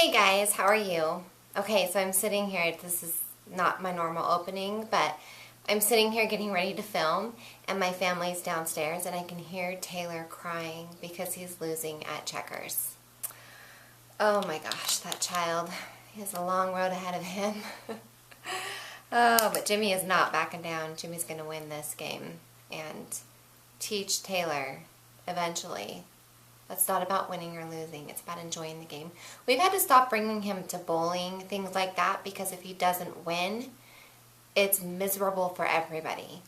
Hey guys, how are you? Okay, so I'm sitting here, this is not my normal opening, but I'm sitting here getting ready to film, and my family's downstairs, and I can hear Taylor crying because he's losing at checkers. Oh my gosh, that child. He has a long road ahead of him. Oh, but Jimmy is not backing down. Jimmy's going to win this game and teach Taylor eventually. It's not about winning or losing. It's about enjoying the game. We've had to stop bringing him to bowling, things like that, because if he doesn't win, it's miserable for everybody.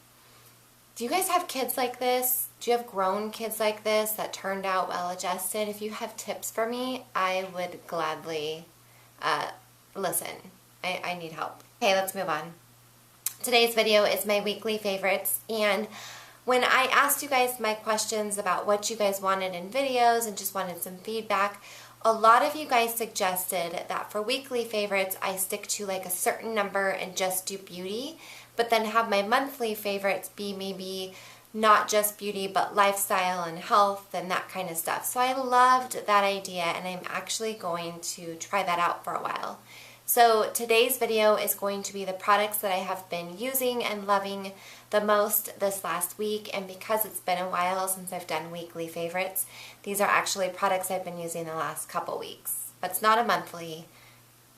Do you guys have kids like this? Do you have grown kids like this that turned out well-adjusted? If you have tips for me, I would gladly listen. I need help. Okay, let's move on. Today's video is my weekly favorites, and when I asked you guys my questions about what you guys wanted in videos and just wanted some feedback, a lot of you guys suggested that for weekly favorites, I stick to like a certain number and just do beauty, but then have my monthly favorites be maybe not just beauty, but lifestyle and health and that kind of stuff. So I loved that idea, and I'm actually going to try that out for a while. So today's video is going to be the products that I have been using and loving the most this last week, and because it's been a while since I've done weekly favorites, these are actually products I've been using the last couple weeks. But it's not a monthly,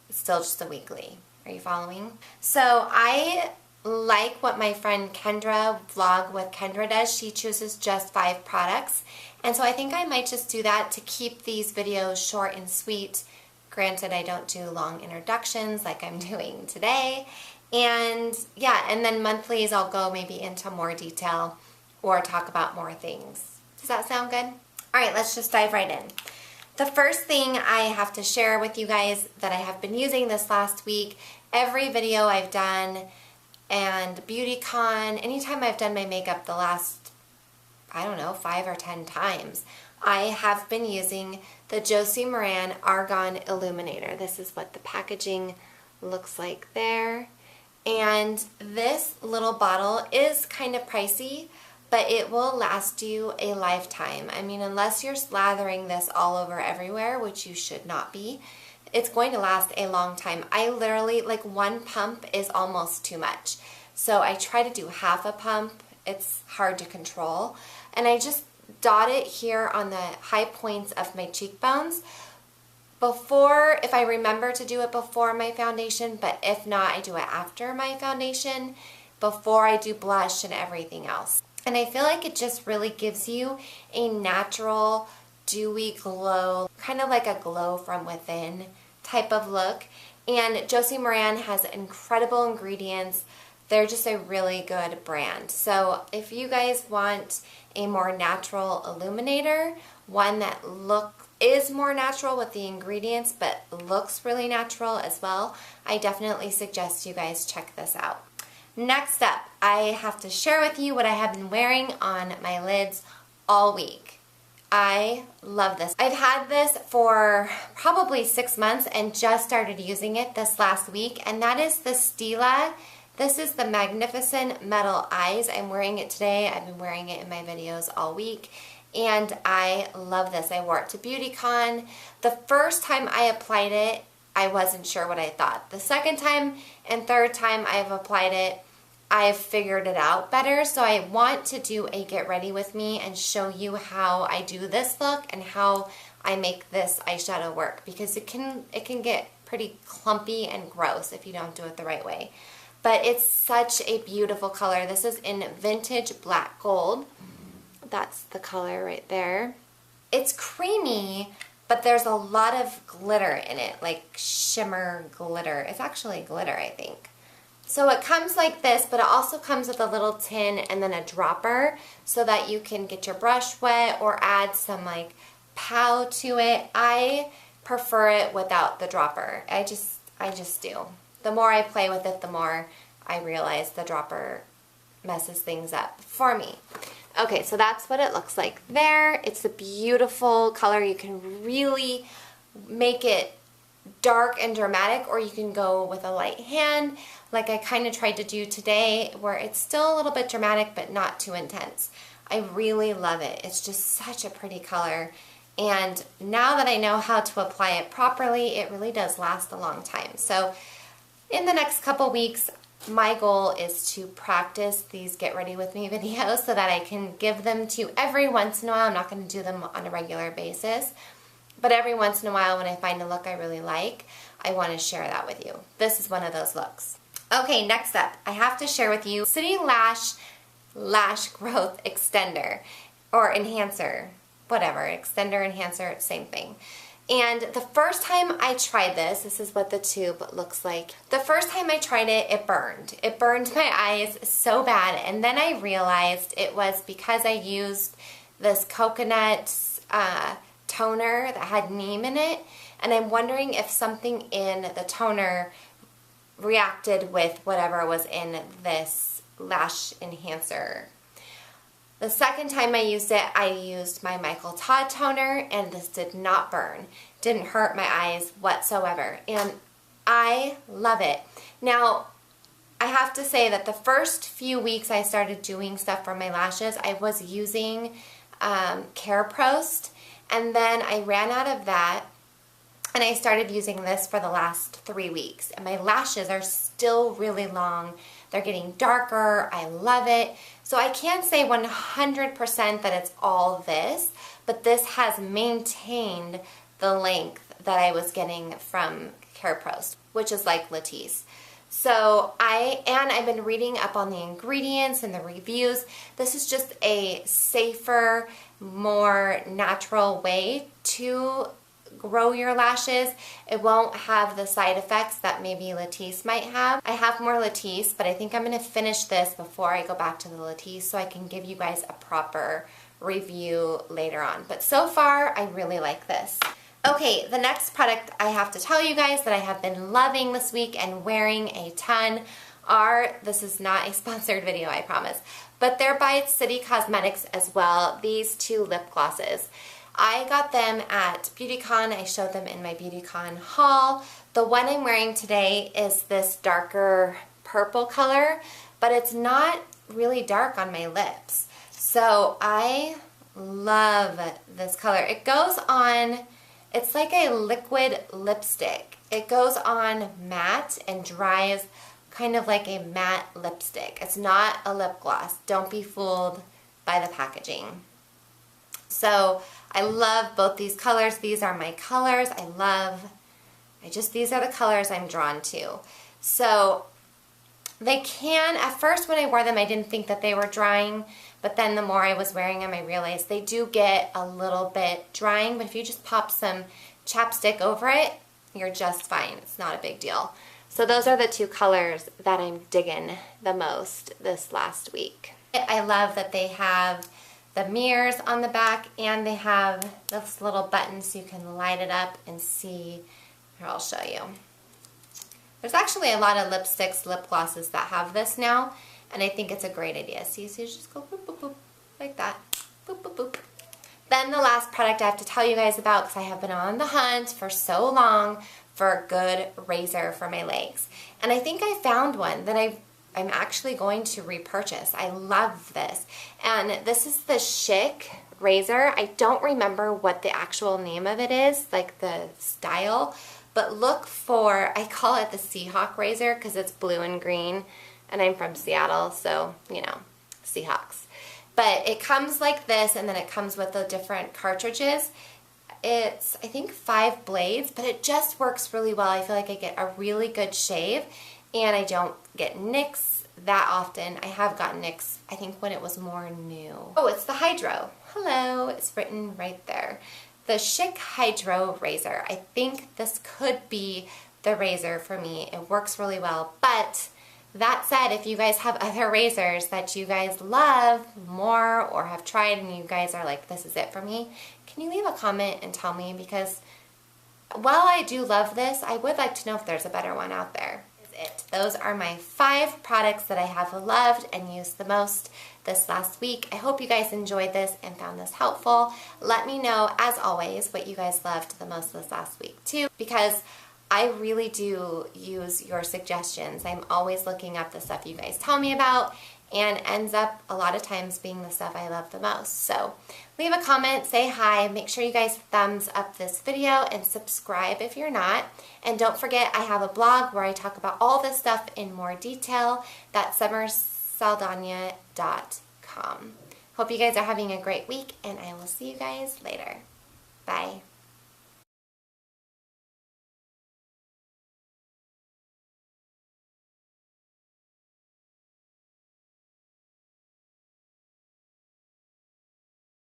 it's still just a weekly. Are you following? So I like what my friend Kendra, Vlog with Kendra, does. She chooses just 5 products, and so I think I might just do that to keep these videos short and sweet. Granted, I don't do long introductions like I'm doing today. And yeah, and then monthlies I'll go maybe into more detail or talk about more things. Does that sound good? All right, let's just dive right in. The first thing I have to share with you guys that I have been using this last week, every video I've done and BeautyCon, anytime I've done my makeup the last, I don't know, 5 or 10 times, I have been using the Josie Maran Argan Illuminator. This is what the packaging looks like there. And this little bottle is kind of pricey, but it will last you a lifetime. I mean, unless you're slathering this all over everywhere, which you should not be, it's going to last a long time. I literally, like, one pump is almost too much. So I try to do half a pump. It's hard to control. And I just dot it here on the high points of my cheekbones before, if I remember to do it before my foundation, but if not, I do it after my foundation, before I do blush and everything else. And I feel like it just really gives you a natural, dewy glow, kind of like a glow from within type of look. And Josie Maran has incredible ingredients. They're just a really good brand. So if you guys want a more natural illuminator, one that is more natural with the ingredients but looks really natural as well, I definitely suggest you guys check this out. Next up, I have to share with you what I have been wearing on my lids all week. I love this. I've had this for probably 6 months and just started using it this last week, and that is the Stila. This is the Magnificent Metal Eyes. I'm wearing it today. I've been wearing it in my videos all week, and I love this. I wore it to BeautyCon. The first time I applied it, I wasn't sure what I thought. The second time and third time I've applied it, I've figured it out better. So I want to do a get ready with me and show you how I do this look and how I make this eyeshadow work, because it can get pretty clumpy and gross if you don't do it the right way. But it's such a beautiful color. This is in Vintage Black Gold. That's the color right there. It's creamy, but there's a lot of glitter in it, like shimmer glitter. It's actually glitter, I think. So it comes like this, but it also comes with a little tin and then a dropper so that you can get your brush wet or add some like pow to it. I prefer it without the dropper. I just do. The more I play with it, the more I realize the dropper messes things up for me. Okay, so that's what it looks like there. It's a beautiful color. You can really make it dark and dramatic, or you can go with a light hand, like I kind of tried to do today, where it's still a little bit dramatic, but not too intense. I really love it. It's just such a pretty color. And now that I know how to apply it properly, it really does last a long time. So in the next couple weeks, my goal is to practice these Get Ready With Me videos so that I can give them to you every once in a while. I'm not going to do them on a regular basis, but every once in a while when I find a look I really like, I want to share that with you. This is one of those looks. Okay, next up, I have to share with you City Lash Growth Extender or Enhancer, whatever, extender, enhancer, same thing. And the first time I tried this is what the tube looks like. The first time I tried it, it burned. It burned my eyes so bad, and then I realized it was because I used this coconut toner that had neem in it, and I'm wondering if something in the toner reacted with whatever was in this lash enhancer. The second time I used my Michael Todd toner, and this did not burn. Didn't hurt my eyes whatsoever, and I love it. Now, I have to say that the first few weeks I started doing stuff for my lashes, I was using Prost, and then I ran out of that, and I started using this for the last 3 weeks, and my lashes are still really long. They're getting darker. I love it. So I can't say 100% that it's all this, but this has maintained the length that I was getting from Prost, which is like Latisse. So I've been reading up on the ingredients and the reviews. This is just a safer, more natural way to grow your lashes. It won't have the side effects that maybe Latisse might have. I have more Latisse, but I think I'm going to finish this before I go back to the Latisse so I can give you guys a proper review later on. But so far, I really like this. Okay, the next product I have to tell you guys that I have been loving this week and wearing a ton are, this is not a sponsored video, I promise, but they're by City Cosmetics as well, these two lip glosses. I got them at BeautyCon. I showed them in my BeautyCon haul. The one I'm wearing today is this darker purple color, but it's not really dark on my lips. So I love this color. It goes on, it's like a liquid lipstick. It goes on matte and dries kind of like a matte lipstick. It's not a lip gloss. Don't be fooled by the packaging. So I love both these colors. These are my colors. These are the colors I'm drawn to. So they can, at first when I wore them, I didn't think that they were drying, but then the more I was wearing them, I realized they do get a little bit drying, but if you just pop some chapstick over it, you're just fine. It's not a big deal. So those are the two colors that I'm digging the most this last week. I love that they have the mirrors on the back, and they have this little button so you can light it up and see. Here, I'll show you. There's actually a lot of lipsticks, lip glosses that have this now, and I think it's a great idea. See, so you just go boop, boop, boop, like that. Boop, boop, boop. Then the last product I have to tell you guys about, because I have been on the hunt for so long for a good razor for my legs. And I think I found one that I'm actually going to repurchase. I love this. And this is the Chic razor. I don't remember what the actual name of it is, like the style, but look for, I call it the Seahawk razor because it's blue and green, and I'm from Seattle, so, you know, Seahawks. But it comes like this, and then it comes with the different cartridges. It's, I think, 5 blades, but it just works really well. I feel like I get a really good shave, and I don't get nicks that often. I have gotten nicks, I think, when it was more new. Oh, it's the Hydro. Hello, it's written right there. The Chic Hydro razor. I think this could be the razor for me. It works really well, but that said, if you guys have other razors that you guys love more or have tried and you guys are like, this is it for me, can you leave a comment and tell me? Because while I do love this, I would like to know if there's a better one out there. Those are my 5 products that I have loved and used the most this last week. I hope you guys enjoyed this and found this helpful. Let me know, as always, what you guys loved the most this last week too, because I really do use your suggestions. I'm always looking up the stuff you guys tell me about, and ends up a lot of times being the stuff I love the most. So leave a comment, say hi, make sure you guys thumbs up this video and subscribe if you're not. And don't forget, I have a blog where I talk about all this stuff in more detail. That's summersaldana.com. Hope you guys are having a great week, and I will see you guys later. Bye.